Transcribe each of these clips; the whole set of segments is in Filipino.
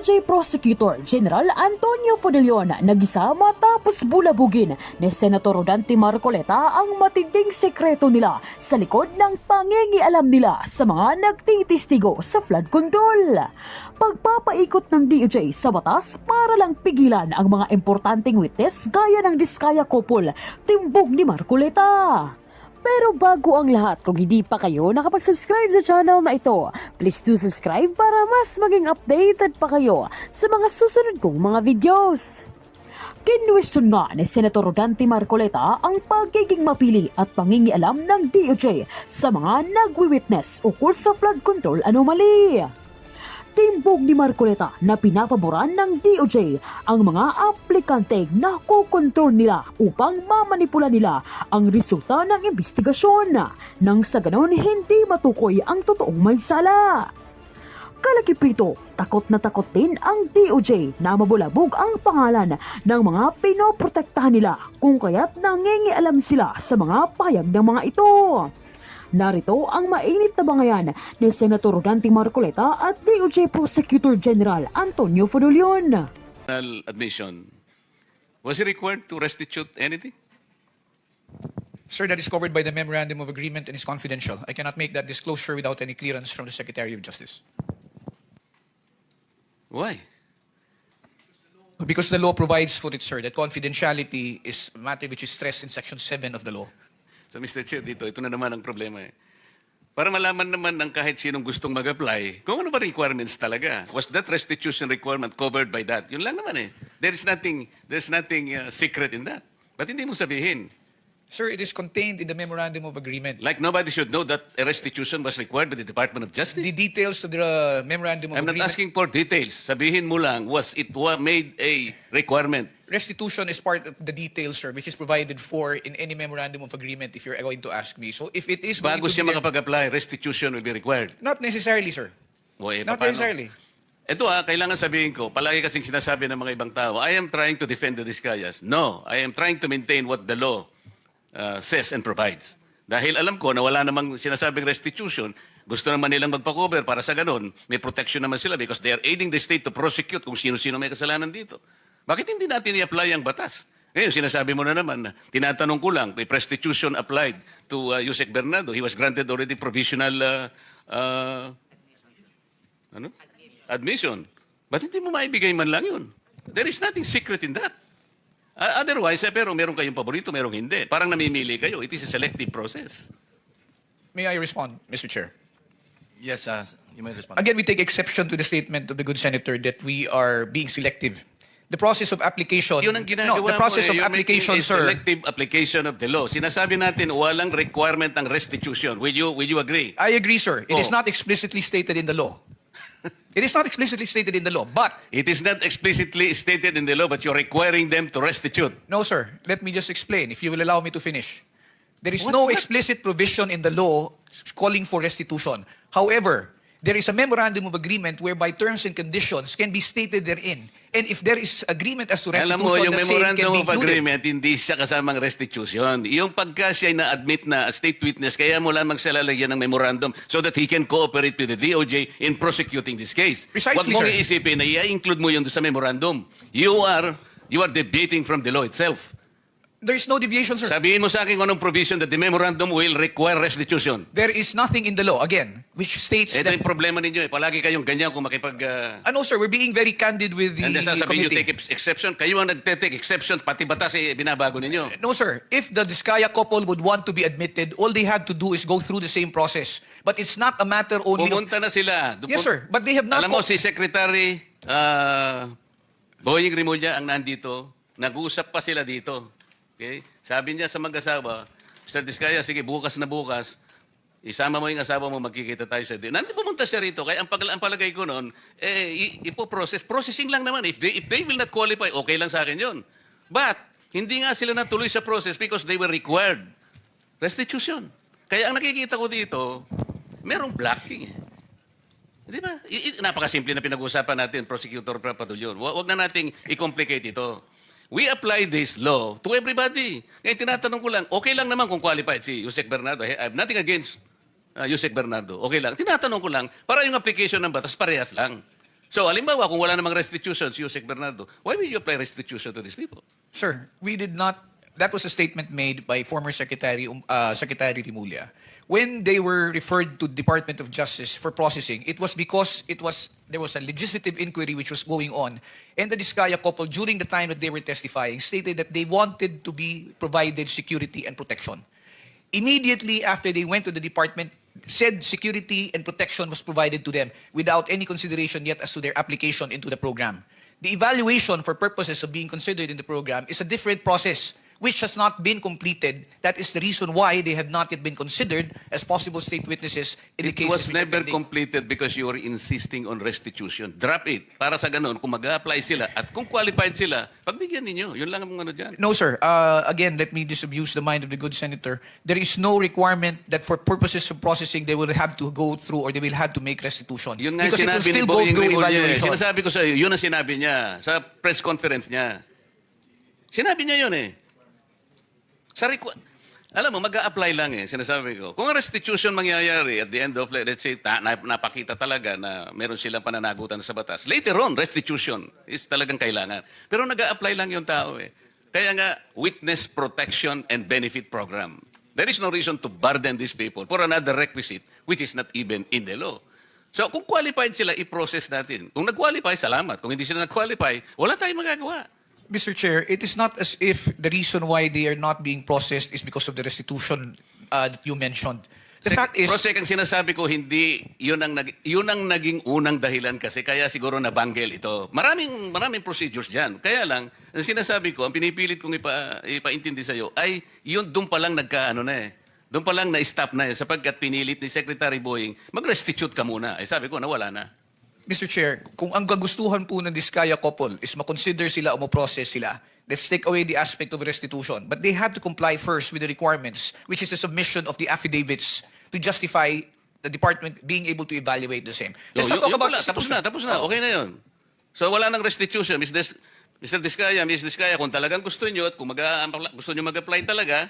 DOJ Prosecutor General Antonio Fodelion nagisa matapos bulabugin ni Senator Rodante Marcoleta ang matinding sekreto nila sa likod ng pangingialam nila sa mga nagtitistigo sa flood control. Pagpapaikot ng DOJ sa batas para lang pigilan ang mga importanteng witness gaya ng Diskaya couple, timbog ni Marcoleta. Pero bago ang lahat, kung hindi pa kayo nakapag-subscribe sa channel na ito, please do subscribe para mas maging updated pa kayo sa mga susunod kong mga videos. Kinwestiyon nga ni Senator Rodante Marcoleta ang pagiging mapili at pangingialam ng DOJ sa mga nagwi-witness ukol sa flood control anomaly. Timbog ni Marcoleta na pinapaboran ng DOJ ang mga aplikante na kukontrol nila upang mamanipula nila ang resulta ng investigasyon nang sa ganon hindi matukoy ang totoong may sala. Kalakip rito, takot na takot din ang DOJ na mabulabog ang pangalan ng mga pinoprotektahan nila kung kaya't nangingialam sila sa mga pahayag ng mga ito. Narito ang mainit na bangayan ni Senator Rodante Marcoleta at DOJ Prosecutor General Antonio Fodelion. Admission. Was he required to restitute anything? Sir, that is covered by the Memorandum of Agreement and is confidential. I cannot make that disclosure without any clearance from the Secretary of Justice. Why? Because the law provides for it, sir, that confidentiality is a matter which is stressed in Section 7 of the law. So Mr. Chair, ito na naman ang problema eh. Para malaman naman ng kahit sinong gustong mag-apply, kung ano ba requirements talaga. Was that restitution requirement covered by that? Yun lang naman eh. There's nothing secret in that. Ba't hindi mo sabihin? Sir, it is contained in the Memorandum of Agreement. Like nobody should know that a restitution was required by the Department of Justice? The details of the Memorandum of I'm not Agreement. asking for details. Sabihin mo lang, was it made a requirement? Restitution is part of the details, sir, which is provided for in any Memorandum of Agreement if you're going to ask me. So if it is going Bago to siya be there- makapag-apply, restitution will be required. Not necessarily, sir. O, eh, Not paano? necessarily. Ito kailangan sabihin ko, palagi kasing sinasabi ng mga ibang tao, I am trying to defend the Discayas. No, I am trying to maintain what the law says and provides. Dahil alam ko na wala namang sinasabing restitution, gusto naman nilang magpa-cover para sa ganun, may protection naman sila because they are aiding the state to prosecute kung sino-sino may kasalanan dito. Bakit hindi natin i-apply ang batas? Ngayon, sinasabi mo na naman, tinatanong ko lang, if restitution applied to Yusek Bernardo, he was granted already provisional admission. Ba't hindi mo maibigay man lang yun? There is nothing secret in that. Otherwise, pero meron kayong paborito, merong hindi. Parang namimili kayo. It is a selective process. May I respond, Mr. Chair? Yes, you may respond. Again, we take exception to the statement of the good senator that we are being selective. The process of application... Yun ang ginagawa the process mo, of you're making application, a sir... selective application of the law. Sinasabi natin, walang requirement ang restitution. Will you agree? I agree, sir. It is Oh. not explicitly stated in the law. It is not explicitly stated in the law, but... It is not explicitly stated in the law, but you're requiring them to restitute. No, sir. Let me just explain, if you will allow me to finish. There is no explicit provision in the law calling for restitution. However, there is a memorandum of agreement whereby terms and conditions can be stated therein. And if there is agreement as to restitution, Alam mo, yung the same can memorandum be of included. agreement, hindi siya kasamang restitution. Yung pagka siya na-admit na state witness, kaya mo lamang siya lalagyan ng memorandum so that he can cooperate with the DOJ in prosecuting this case. Precisely, Huwag mong sir. iisipin na i-include mo yun sa memorandum. You are debating from the law itself. There is no deviation, sir. Sabihin mo sa akin kung anong provision that the memorandum will require restitution. There is nothing in the law, again, which states Ito that... yung problema ninyo. Palagi kayong ganyan kung makipag... Ano, sir, we're being very candid with the and sasabihin nyo, committee. take exception. Kayo ang nagte-take exception, pati batas binabago ninyo. No, sir. If the Diskaya couple would want to be admitted, all they have to do is go through the same process. But it's not a matter only Pumunta na sila. Yes, sir. But they have not... Alam mo, si Secretary Boying Rimulya ang nandito. Nag-uusap pa sila dito. Okay? Sabi niya sa mag-asawa, Mr. Diskaya, sige, bukas na bukas, isama mo yung asawa mo, magkikita tayo sa din. Nandito pumunta siya rito. Kaya ang palagay ko noon, ipo-process. Processing lang naman. If they will not qualify, okay lang sa akin yun. But, hindi nga sila natuloy sa process because they were required restitution. Kaya ang nakikita ko dito, merong blocking eh. Di ba? Napakasimple na pinag-uusapan natin, Prosecutor Papadulyon. Huwag na nating i-complicate ito. We apply this law to everybody. Ngayon, tinatanong ko lang, okay lang naman kung qualified si Yusek Bernardo. I have nothing against Yusek Bernardo. Okay lang. Tinatanong ko lang, para yung application ng batas, parehas lang. So, halimbawa, kung wala namang restitution, si Yusek Bernardo, why will you apply restitution to these people? Sir, we did not. That was a statement made by former Secretary Rimulya. When they were referred to Department of Justice for processing, it was because there was a legislative inquiry which was going on, and the Diskaya couple, during the time that they were testifying, stated that they wanted to be provided security and protection. Immediately after they went to the department, said security and protection was provided to them without any consideration yet as to their application into the program. The evaluation for purposes of being considered in the program is a different process which has not been completed. That is the reason why they have not yet been considered as possible state witnesses in the It cases was which are never pending. completed because you were insisting on restitution. Drop it. Para sa ganun, kung mag-apply sila at kung qualified sila, pagbigyan ninyo. Yun lang ang ano dyan. No, sir. Again, let me disabuse the mind of the good senator. There is no requirement that for purposes of processing, they will have to go through or they will have to make restitution. Yun nga Because it will sinabi ni still go Boying through Rimulya. evaluation. Sinasabi ko sa iyo, yun ang sinabi niya sa press conference niya. Sinabi niya yun eh. Alam mo, mag-a-apply lang eh, sinasabi ko. Kung ang restitution mangyayari at the end of, let's say, napakita talaga na meron silang pananagutan sa batas, later on, restitution is talagang kailangan. Pero nag-a-apply lang yung tao eh. Kaya nga, Witness Protection and Benefit Program. There is no reason to burden these people for another requisite which is not even in the law. So, kung qualified sila, i-process natin. Kung nag-qualify, salamat. Kung hindi sila nag-qualify, wala tayong magagawa. Mr. Chair, it is not as if the reason why they are not being processed is because of the restitution that you mentioned. The fact is... Prosek, ang sinasabi ko, hindi, yun ang naging unang dahilan kasi kaya siguro nabanggel ito. Maraming procedures dyan. Kaya lang, ang sinasabi ko, ang pinipilit kong ipaintindi sa iyo, ay yun doon pa lang doon pa lang na-stop na sapagkat pinilit ni Secretary Boying, mag-restitute ka muna. Sabi ko, nawala na. Mr. Chair, kung ang kagustuhan po ng Diskaya couple is makonsider sila o ma-process sila, let's take away the aspect of restitution. But they have to comply first with the requirements, which is the submission of the affidavits to justify the department being able to evaluate the same. Let's not talk about restitution. Tapos na. Okay na yun. So wala nang restitution. Mr. Diskaya, Ms. Diskaya, kung talagang gusto nyo at kung gusto nyo mag-apply talaga,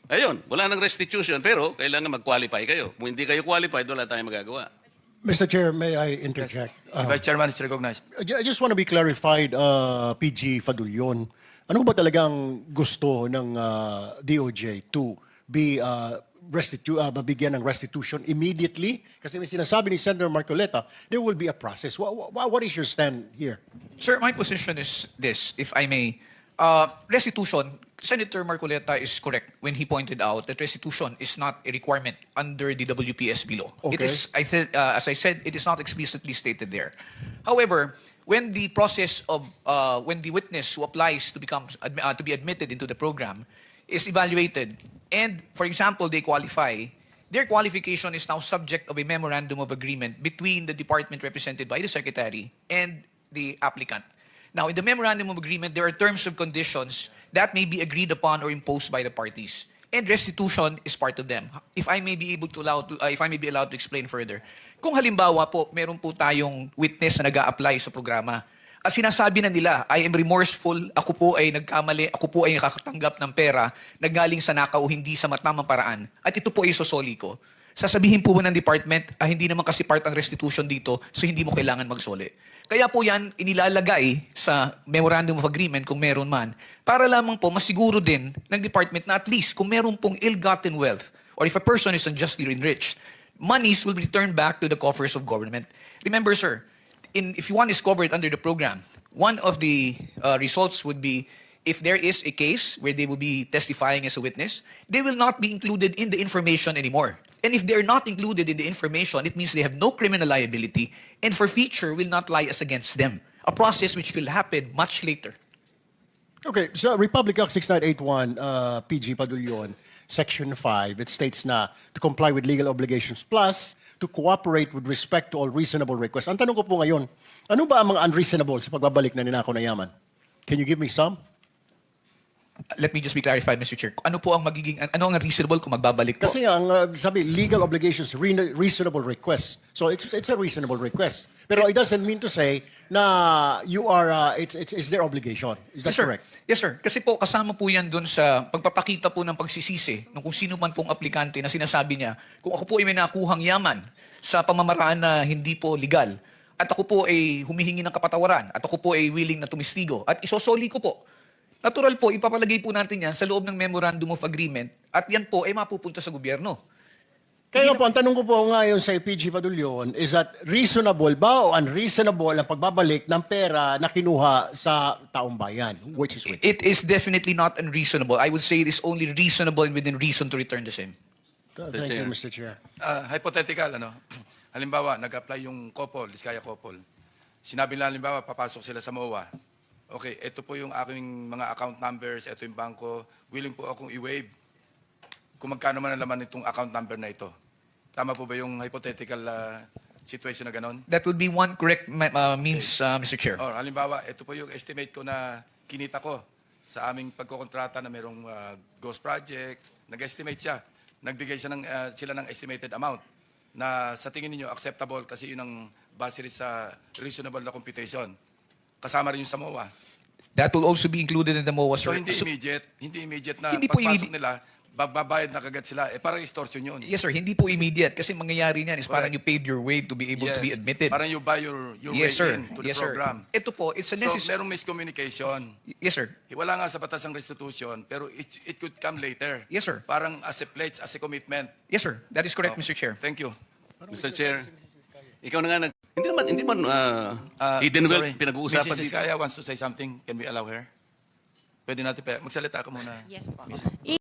ayun, wala nang restitution, pero kailangan mag-qualify kayo. Kung hindi kayo qualified, wala tayong magagawa. Mr. Chair, may I interject? Vice Chairman is recognized. I just want to be clarified, PG Fadulyon. Ano ba talagang gusto ng DOJ to be mabigyan ng restitution immediately? Kasi may sinasabi ni Senator Marcoleta, there will be a process. What is your stand here? Sir, my position is this, if I may. Restitution, Senator Marcoleta is correct when he pointed out that restitution is not a requirement under the WPSB law. It Okay. is, as I said, it is not explicitly stated there. However, when the process of when the witness who applies to be admitted into the program is evaluated, and for example they qualify, their qualification is now subject of a memorandum of agreement between the department represented by the secretary and the applicant. Now, in the memorandum of agreement, there are terms and conditions that may be agreed upon or imposed by the parties, and restitution is part of them. If I may be allowed to explain further, kung halimbawa po meron po tayong witness na nag-a-apply sa programa, at sinasabi na nila, I am remorseful, ako po ay nagkamali, ako po ay nakakatanggap ng pera na galing sa nakaw, hindi sa matamang paraan, at ito po ay sosoli ko. Sasabihin po ng department, hindi naman kasi part ang restitution dito, so hindi mo kailangan magsoli. Kaya po yan inilalagay sa memorandum of agreement kung meron man, para lamang po masiguro din ng department na at least kung meron pong ill-gotten wealth or if a person is unjustly enriched, monies will be returned back to the coffers of government. Remember, sir, if one is covered under the program, one of the results would be if there is a case where they will be testifying as a witness, they will not be included in the information anymore. And if they're not included in the information, it means they have no criminal liability and forfeiture will not lie as against them. A process which will happen much later. Okay, so Republic Act 6981, PG Padulyon, Section 5, it states na to comply with legal obligations plus to cooperate with respect to all reasonable requests. Ang tanong ko po ngayon, ano ba ang mga unreasonable sa pagbabalik na ninakaw na yaman? Can you give me some? Let me just be clarified, Mr. Chair. Ano po ang ano ang reasonable kung magbabalik po? Kasi ang sabi, legal obligations, reasonable request. So it's a reasonable request. Pero it doesn't mean to say na you are, it's their obligation. Is that Yes, sir. correct? Yes, sir. Kasi po, kasama po yan dun sa pagpapakita po ng pagsisisi ng kung sino man pong aplikante na sinasabi niya, kung ako po ay may nakuhang yaman sa pamamaraan na hindi po legal, at ako po ay humihingi ng kapatawaran, at ako po ay willing na tumistigo, at isosoli ko po, natural po, ipapalagay po natin yan sa loob ng Memorandum of Agreement, at yan po ay mapupunta sa gobyerno. Kaya po, ang tanong ko po ngayon sa PG Padulyon is that reasonable ba o unreasonable ang pagbabalik ng pera na kinuha sa taong bayan? Which is which? It is definitely not unreasonable. I would say it is only reasonable and within reason to return the same. Thank you, Mr. Chair. Hypothetical, halimbawa, nag-apply yung Kopol, Diskaya Kopol. Sinabi nila, halimbawa, papasok sila sa MOA. Okay, ito po yung aking mga account numbers, ito yung bangko, willing po akong i-waive kung magkano man ang laman itong account number na ito. Tama po ba yung hypothetical situation na ganon? That would be one correct means, Mr. Chair. Or halimbawa, ito po yung estimate ko na kinita ko sa aming pagkokontrata na mayroong ghost project. Nag-estimate siya. Nagbigay sila ng estimated amount na sa tingin niyo acceptable kasi yun ang base rin sa reasonable na computation. Kasama rin yung sa MOA. That will also be included in the MOA, So sir. hindi immediate na Hindi po pagpasok nila, babayad na kagad sila. Parang extortion yun. Yes, sir. Hindi po immediate kasi mangyayari niyan is parang you paid your way to be able to be admitted. Parang you buy your Yes, way sir. in to Yes, the sir. program. Ito po, it's a So necessary... merong miscommunication. Yes, sir. Wala nga sa batas ng restitution, pero it could come later. Yes, sir. Parang as a pledge, as a commitment. Yes, sir. That is correct, Mr. Chair. Thank you. Mr. Chair, ikaw na nga hindi man hidden Sorry. wealth pinag-uusapan Mrs. dito. Diskaya wants to say something. Can we allow her? Pwede natin pa. Magsalita ka muna. Yes po. Mrs.